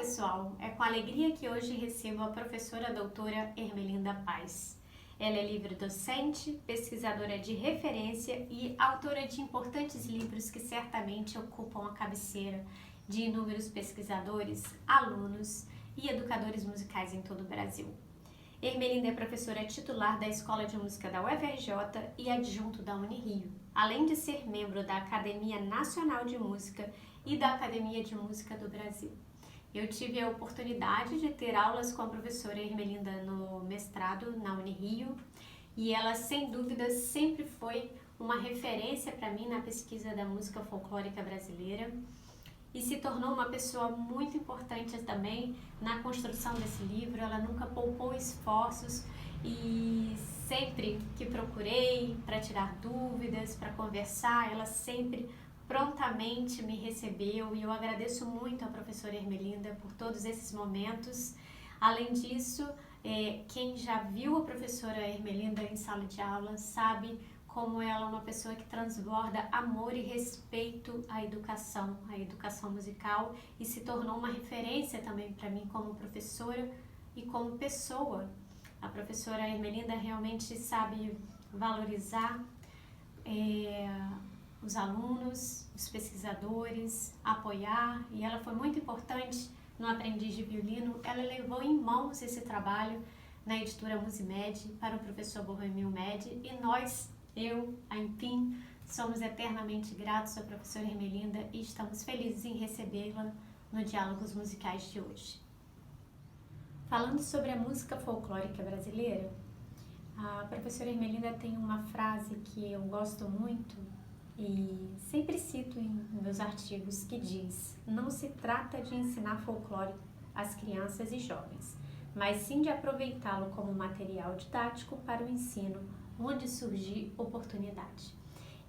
pessoal, é com alegria que hoje recebo a professora doutora Ermelinda Paz. Ela é livre-docente, pesquisadora de referência e autora de importantes livros que certamente ocupam a cabeceira de inúmeros pesquisadores, alunos e educadores musicais em todo o Brasil. Ermelinda é professora titular da Escola de Música da UFRJ e adjunto da Unirio, além de ser membro da Academia Nacional de Música e da Academia de Música do Brasil. Eu tive a oportunidade de ter aulas com a professora Ermelinda no mestrado na Unirio e ela, sem dúvida, sempre foi uma referência para mim na pesquisa da música folclórica brasileira e se tornou uma pessoa muito importante também na construção desse livro. Ela nunca poupou esforços e sempre que procurei para tirar dúvidas, para conversar, ela sempre prontamente me recebeu e eu agradeço muito à professora Ermelinda por todos esses momentos. Além disso, quem já viu a professora Ermelinda em sala de aula sabe como ela é uma pessoa que transborda amor e respeito à educação musical e se tornou uma referência também para mim como professora e como pessoa. A professora Ermelinda realmente sabe valorizar os alunos, os pesquisadores, apoiar, e ela foi muito importante no Aprendiz de Violino. Ela levou em mãos esse trabalho na editora Musimed para o professor Borromil Med e nós, eu, a Empim, somos eternamente gratos à professora Ermelinda e estamos felizes em recebê-la no Diálogos Musicais de hoje. Falando sobre a música folclórica brasileira, a professora Ermelinda tem uma frase que eu gosto muito e sempre cito em meus artigos, que diz: não se trata de ensinar folclore às crianças e jovens, mas sim de aproveitá-lo como material didático para o ensino, onde surgir oportunidade.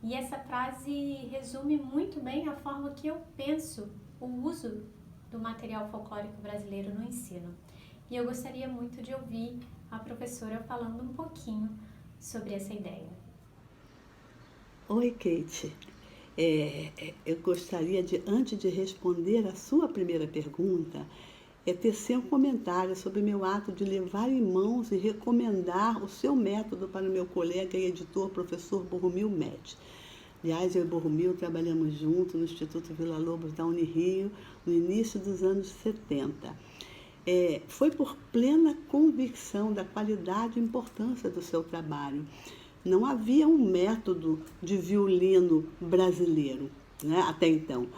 E essa frase resume muito bem a forma que eu penso o uso do material folclórico brasileiro no ensino. E eu gostaria muito de ouvir a professora falando um pouquinho sobre essa ideia. Oi, Kate. Eu gostaria de, antes de responder a sua primeira pergunta, tecer um comentário sobre meu ato de levar em mãos e recomendar o seu método para o meu colega e editor, professor Borromil Med. Aliás, eu e Borromil trabalhamos juntos no Instituto Vila Lobos da Unirio no início dos anos 70. Foi por plena convicção da qualidade e importância do seu trabalho. Não havia um método de violino brasileiro, né, até então.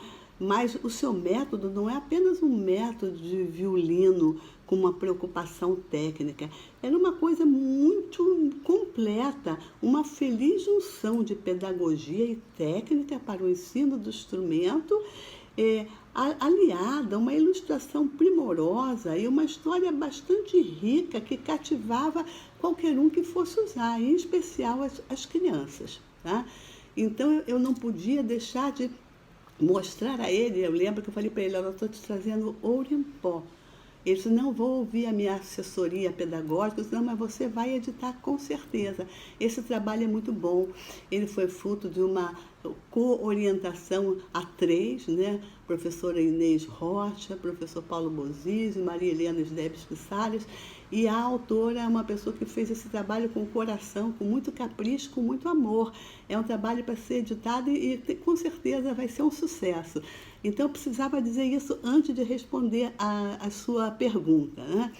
Mas o seu método não é apenas um método de violino com uma preocupação técnica. Era uma coisa muito completa, uma feliz junção de pedagogia e técnica para o ensino do instrumento, aliada a uma ilustração primorosa e uma história bastante rica que cativava qualquer um que fosse usar, em especial as crianças. Tá? Então eu não podia deixar de mostrar a ele. Eu lembro que eu falei para ele: eu estou te trazendo ouro em pó. Ele disse: não vou ouvir a minha assessoria pedagógica. Eu disse: não, mas você vai editar com certeza. Esse trabalho é muito bom. Ele foi fruto de uma co-orientação a três, né? Professora Inês Rocha, professor Paulo Bozizzi, Maria Helena Sdebs Salles, e a autora é uma pessoa que fez esse trabalho com coração, com muito capricho, com muito amor. É um trabalho para ser editado e com certeza vai ser um sucesso. Então eu precisava dizer isso antes de responder a sua pergunta, né?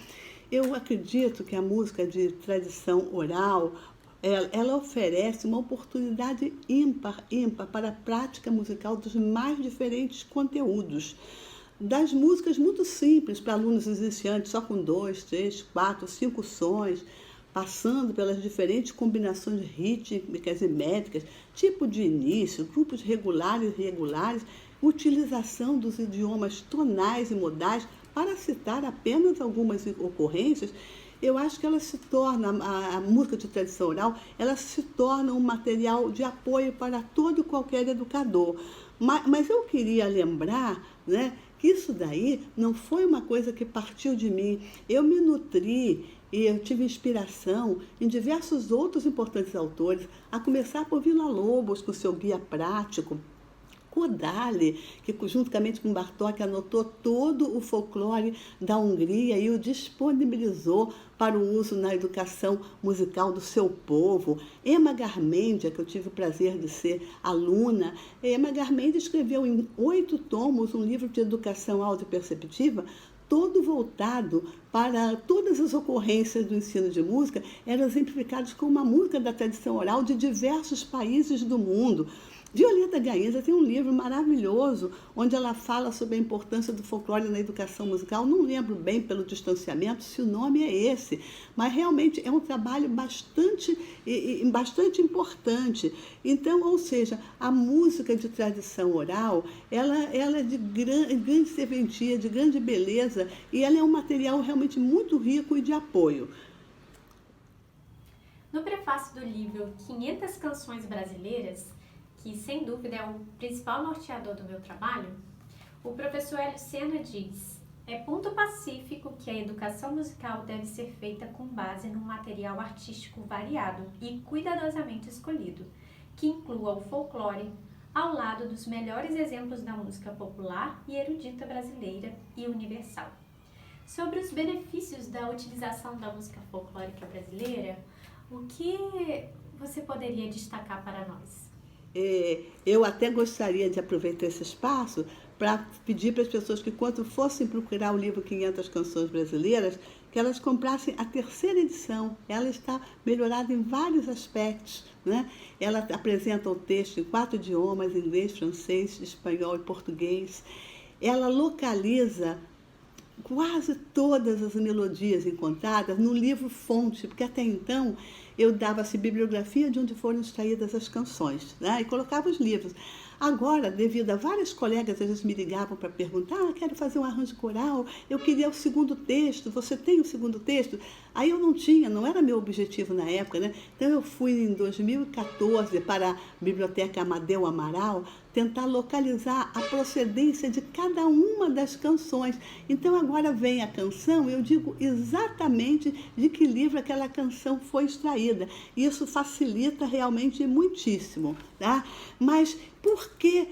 Eu acredito que a música de tradição oral, ela oferece uma oportunidade ímpar para a prática musical dos mais diferentes conteúdos. Das músicas muito simples para alunos iniciantes, só com 2, 3, 4, 5 sons, passando pelas diferentes combinações rítmicas e métricas, tipo de início, grupos regulares e irregulares, utilização dos idiomas tonais e modais, para citar apenas algumas ocorrências. Eu acho que ela se torna, a música de tradição oral, ela se torna um material de apoio para todo e qualquer educador. Mas eu queria lembrar, né, que isso daí não foi uma coisa que partiu de mim. Eu me nutri e eu tive inspiração em diversos outros importantes autores, a começar por Vila Lobos, com seu guia prático, Kodály, que juntamente com Bartók anotou todo o folclore da Hungria e o disponibilizou para o uso na educação musical do seu povo. Emma Garmendia, que eu tive o prazer de ser aluna, Emma Garmendia escreveu em 8 tomos um livro de educação audioperceptiva, todo voltado para todas as ocorrências do ensino de música, eram exemplificadas com uma música da tradição oral de diversos países do mundo. Violeta Gainza tem um livro maravilhoso onde ela fala sobre a importância do folclore na educação musical. Não lembro bem pelo distanciamento se o nome é esse, mas realmente é um trabalho bastante importante. Então, ou seja, a música de tradição oral, ela é de grande serventia, de grande beleza, e ela é um material realmente muito rico e de apoio. No prefácio do livro 500 Canções Brasileiras, que sem dúvida é o principal norteador do meu trabalho, o professor Hélio Sena diz: é ponto pacífico que a educação musical deve ser feita com base num material artístico variado e cuidadosamente escolhido, que inclua o folclore, ao lado dos melhores exemplos da música popular e erudita brasileira e universal. Sobre os benefícios da utilização da música folclórica brasileira, o que você poderia destacar para nós? Eu até gostaria de aproveitar esse espaço para pedir para as pessoas que, quando fossem procurar o livro 500 Canções Brasileiras, que elas comprassem a 3ª edição. Ela está melhorada em vários aspectos, né? Ela apresenta o texto em 4 idiomas, inglês, francês, espanhol e português. Ela localiza quase todas as melodias encontradas no livro fonte, porque até então eu dava-se bibliografia de onde foram extraídas as canções, né? E colocava os livros. Agora, devido a vários colegas, às vezes me ligavam para perguntar: quero fazer um arranjo coral, eu queria o 2º texto, você tem o 2º texto? Aí eu não tinha, não era meu objetivo na época, né? Então eu fui em 2014 para a Biblioteca Amadeu Amaral tentar localizar a procedência de cada uma das canções. Então agora vem a canção, eu digo exatamente de que livro aquela canção foi extraída. Isso facilita realmente muitíssimo, tá? Mas por que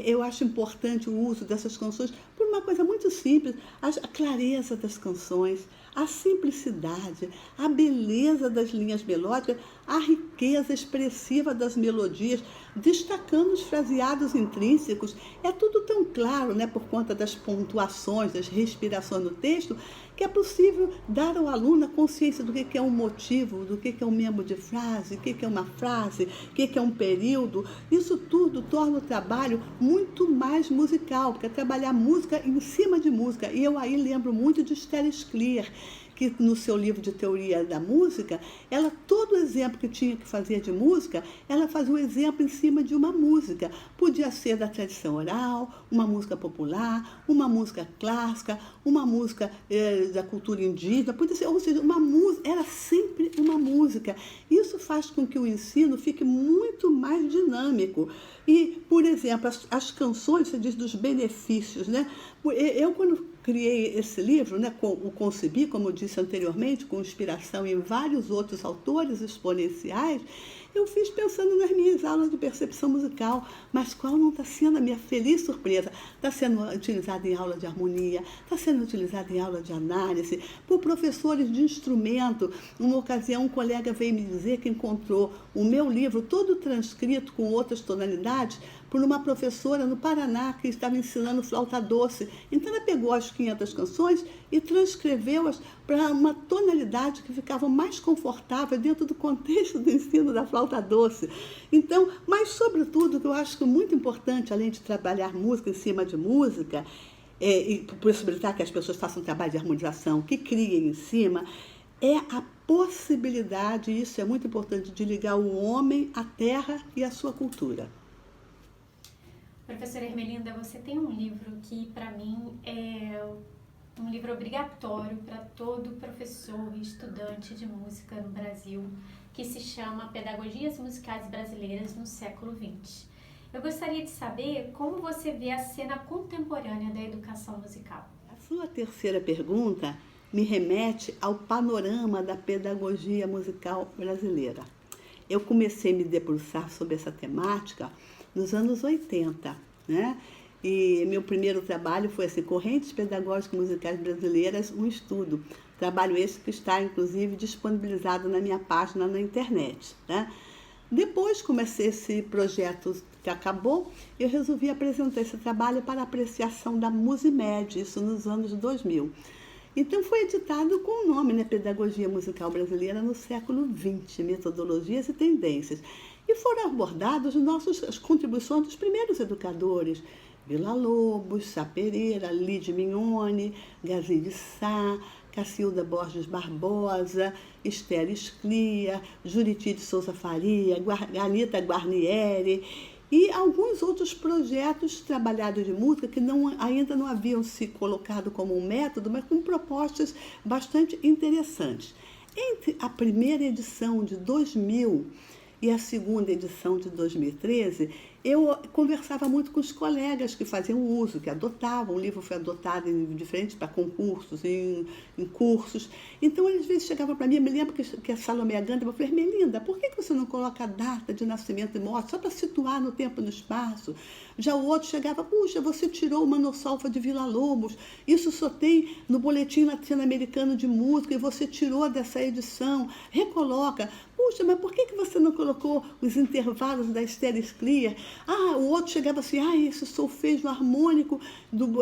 eu acho importante o uso dessas canções? Por uma coisa muito simples: a clareza das canções, a simplicidade, a beleza das linhas melódicas, a riqueza expressiva das melodias, destacando os fraseados intrínsecos. É tudo tão claro, né, por conta das pontuações, das respirações no texto, que é possível dar ao aluno a consciência do que é um motivo, do que é um membro de frase, o que é uma frase, o que é um período. Isso tudo torna o trabalho muito mais musical, porque é trabalhar música em cima de música. E eu aí lembro muito de Sterlis Clear, que no seu livro de teoria da música, todo exemplo que tinha que fazer de música, ela fazia um exemplo em cima de uma música. Podia ser da tradição oral, uma música popular, uma música clássica, uma música da cultura indígena, podia ser, ou seja, uma música, era sempre uma música. Isso faz com que o ensino fique muito mais dinâmico. E, por exemplo, as canções, você diz dos benefícios, né? Eu, quando criei esse livro, né, o concebi, como eu disse anteriormente, com inspiração em vários outros autores exponenciais, eu fiz pensando nas minhas aulas de percepção musical, mas qual não está sendo a minha feliz surpresa? Está sendo utilizada em aula de harmonia, está sendo utilizada em aula de análise, por professores de instrumento. Numa ocasião, um colega veio me dizer que encontrou o meu livro todo transcrito com outras tonalidades por uma professora no Paraná que estava ensinando flauta doce. Então ela pegou as 500 canções e transcreveu-as para uma tonalidade que ficava mais confortável dentro do contexto do ensino da flauta doce. Então, mas sobretudo, o que eu acho que é muito importante, além de trabalhar música em cima de música, e possibilitar que as pessoas façam um trabalho de harmonização, que criem em cima, é a possibilidade, isso é muito importante, de ligar o homem à terra e à sua cultura. Professora Ermelinda, você tem um livro que, para mim, é um livro obrigatório para todo professor e estudante de música no Brasil, que se chama Pedagogias Musicais Brasileiras no Século XX. Eu gostaria de saber como você vê a cena contemporânea da educação musical. A sua terceira pergunta me remete ao panorama da pedagogia musical brasileira. Eu comecei a me debruçar sobre essa temática nos anos 80, né? E meu primeiro trabalho foi assim, Correntes Pedagógicas Musicais Brasileiras, um estudo. Trabalho esse que está, inclusive, disponibilizado na minha página na internet, né? Depois comecei esse projeto que acabou, eu resolvi apresentar esse trabalho para apreciação da Musimed, isso nos anos 2000. Então foi editado com o nome, né, Pedagogia Musical Brasileira no século XX, Metodologias e Tendências. E foram abordadas as contribuições dos primeiros educadores, Villa-Lobos, Sá Pereira, Lide Mignone, Gazi de Sá, Cacilda Borges Barbosa, Esther Sclia, Juriti de Souza Faria, Anita Guarnieri e alguns outros projetos trabalhados de música que ainda não haviam se colocado como um método, mas com propostas bastante interessantes. Entre a primeira edição de 2000 e a segunda edição de 2013, eu conversava muito com os colegas que faziam uso, que adotavam. O livro foi adotado em diferentes para concursos, em cursos. Então, eles às vezes chegavam para mim, eu me lembro que a Salomé Ganda, eu falei, Ermelinda, por que você não coloca a data de nascimento e morte, só para situar no tempo e no espaço? Já o outro chegava, puxa, você tirou uma Manossolfa de Villa-Lobos, isso só tem no Boletim Latino-Americano de Música e você tirou dessa edição, recoloca. Puxa, mas por que você não colocou os intervalos da Esther Sclia? Ah, o outro chegava assim, esse solfejo harmônico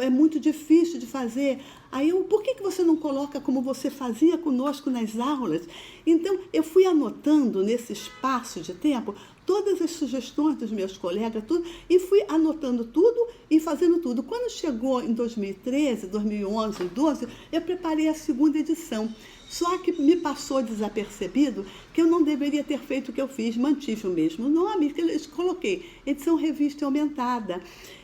é muito difícil de fazer. Aí por que você não coloca como você fazia conosco nas aulas? Então, eu fui anotando nesse espaço de tempo todas as sugestões dos meus colegas, tudo, e fui anotando tudo e fazendo tudo. Quando chegou em 2013, 2011, 2012, eu preparei a segunda edição. Só que me passou desapercebido que eu não deveria ter feito o que eu fiz, mantive o mesmo nome, que eu coloquei edição revista aumentada.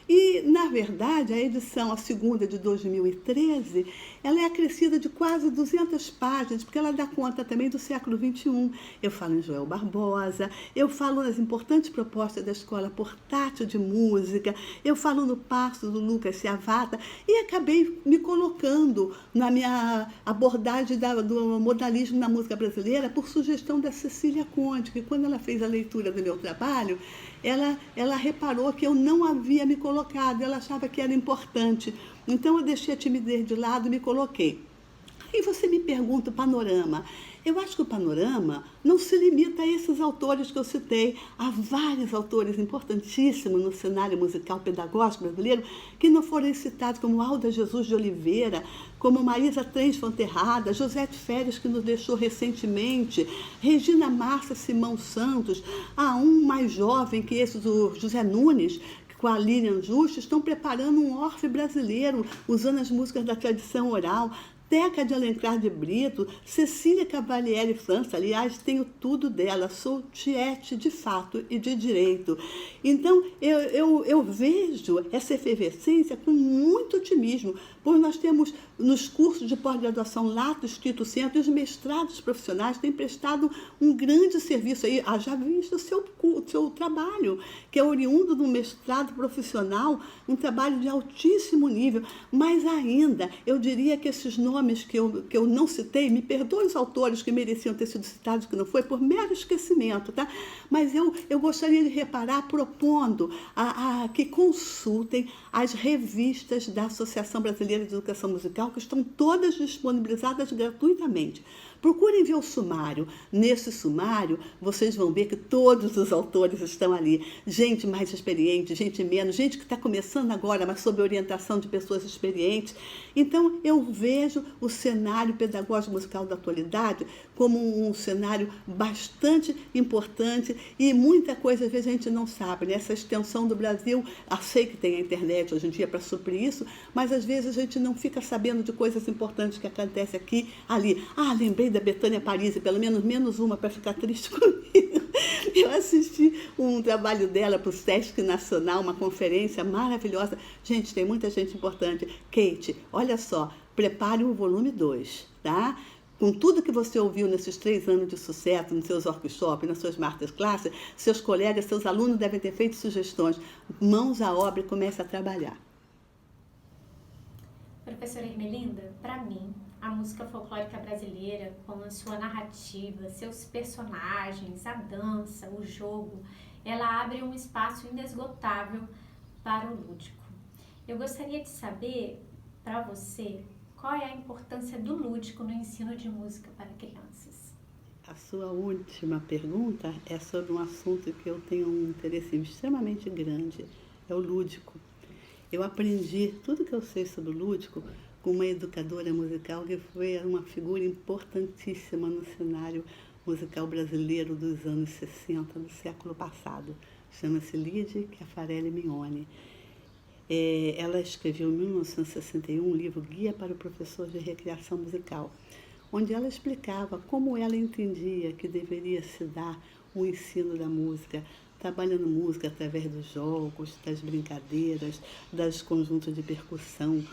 E, na verdade, a segunda de 2013, ela é acrescida de quase 200 páginas, porque ela dá conta também do século XXI. Eu falo em Joel Barbosa, eu falo nas importantes propostas da Escola Portátil de Música, eu falo no passo do Lucas Ciavata, e acabei me colocando na minha abordagem do modalismo na música brasileira por sugestão da Cecília Conde, que quando ela fez a leitura do meu trabalho, ela reparou que eu não havia me colocado, ela achava que era importante. Então, eu deixei a timidez de lado e me coloquei. E você me pergunta o panorama. Eu acho que o panorama não se limita a esses autores que eu citei. Há vários autores importantíssimos no cenário musical pedagógico brasileiro que não foram citados, como Alda Jesus de Oliveira, como Marisa Trens Fonterrada, Josete Férias, que nos deixou recentemente, Regina Márcia Simão Santos, há um mais jovem que esse, do José Nunes, com a Lilian Justo, estão preparando um orfe brasileiro, usando as músicas da tradição oral. Teca de Alencar de Brito, Cecília Cavalieri França, aliás, tenho tudo dela, sou tiete de fato e de direito. Então, eu vejo essa efervescência com muito otimismo, pois nós temos nos cursos de pós-graduação Lato, Estrito Centro, e os mestrados profissionais têm prestado um grande serviço aí, já visto o seu trabalho, que é oriundo do mestrado profissional, um trabalho de altíssimo nível, mas ainda, eu diria que esses nomes que eu não citei, me perdoem os autores que mereciam ter sido citados, que não foi, por mero esquecimento, tá? Mas eu gostaria de reparar, propondo que consultem as revistas da Associação Brasileira de Educação Musical, que estão todas disponibilizadas gratuitamente. Procurem ver o sumário. Nesse sumário, vocês vão ver que todos os autores estão ali. Gente mais experiente, gente menos, gente que está começando agora, mas sob orientação de pessoas experientes. Então, eu vejo o cenário pedagógico musical da atualidade como um cenário bastante importante e muita coisa, às vezes, a gente não sabe, né? Essa extensão do Brasil, sei que tem a internet hoje em dia para suprir isso, mas às vezes a gente não fica sabendo de coisas importantes que acontecem aqui, ali. Lembrei da Betânia Parisi, pelo menos uma para ficar triste comigo. Eu assisti um trabalho dela para o Sesc Nacional, uma conferência maravilhosa. Gente, tem muita gente importante. Kate, olha só, prepare o volume 2, tá? Com tudo que você ouviu nesses 3 anos de sucesso, nos seus workshops, nas suas masterclasses, seus colegas, seus alunos devem ter feito sugestões. Mãos à obra e comece a trabalhar. Professora Ermelinda, para mim, a música folclórica brasileira, com a sua narrativa, seus personagens, a dança, o jogo, ela abre um espaço inesgotável para o lúdico. Eu gostaria de saber, para você, qual é a importância do lúdico no ensino de música para crianças? A sua última pergunta é sobre um assunto que eu tenho um interesse extremamente grande, é o lúdico. Eu aprendi tudo que eu sei sobre o lúdico com uma educadora musical que foi uma figura importantíssima no cenário musical brasileiro dos anos 60, do século passado. Chama-se Lídia Chiafarelli Mignone. Ela escreveu em 1961 um livro Guia para o Professor de Recreação Musical, onde ela explicava como ela entendia que deveria se dar o ensino da música, trabalhando música através dos jogos, das brincadeiras, dos conjuntos de percussão,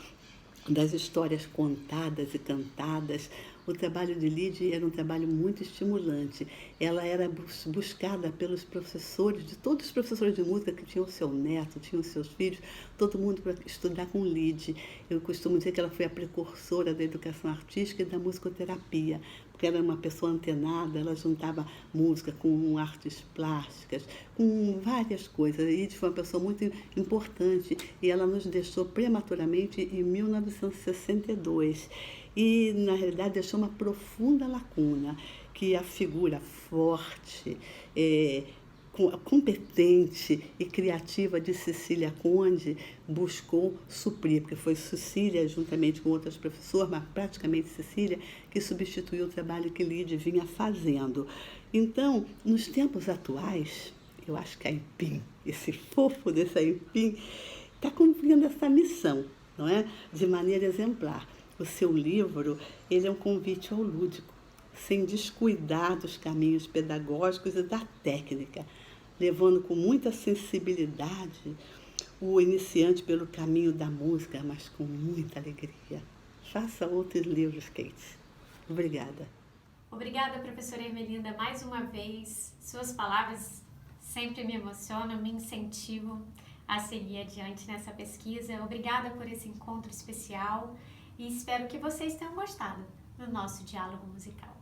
das histórias contadas e cantadas. O trabalho de Lídia era um trabalho muito estimulante. Ela era buscada pelos professores, de todos os professores de música que tinham o seu neto, tinham os seus filhos, todo mundo para estudar com Lídia. Eu costumo dizer que ela foi a precursora da educação artística e da musicoterapia, porque ela era uma pessoa antenada, ela juntava música com artes plásticas, com várias coisas. A Lídia foi uma pessoa muito importante e ela nos deixou prematuramente em 1962. E, na realidade, deixou uma profunda lacuna, que a figura forte, competente e criativa de Cecília Conde buscou suprir, porque foi Cecília, juntamente com outras professoras, mas praticamente Cecília, que substituiu o trabalho que Lídia vinha fazendo. Então, nos tempos atuais, eu acho que a Aipim, esse fofo desse Aipim, está cumprindo essa missão, não é? De maneira exemplar. O seu livro, ele é um convite ao lúdico, sem descuidar dos caminhos pedagógicos e da técnica, levando com muita sensibilidade o iniciante pelo caminho da música, mas com muita alegria. Faça outros livros, Kate. Obrigada. Obrigada, professora Ermelinda, mais uma vez. Suas palavras sempre me emocionam, me incentivam a seguir adiante nessa pesquisa. Obrigada por esse encontro especial e espero que vocês tenham gostado do nosso diálogo musical.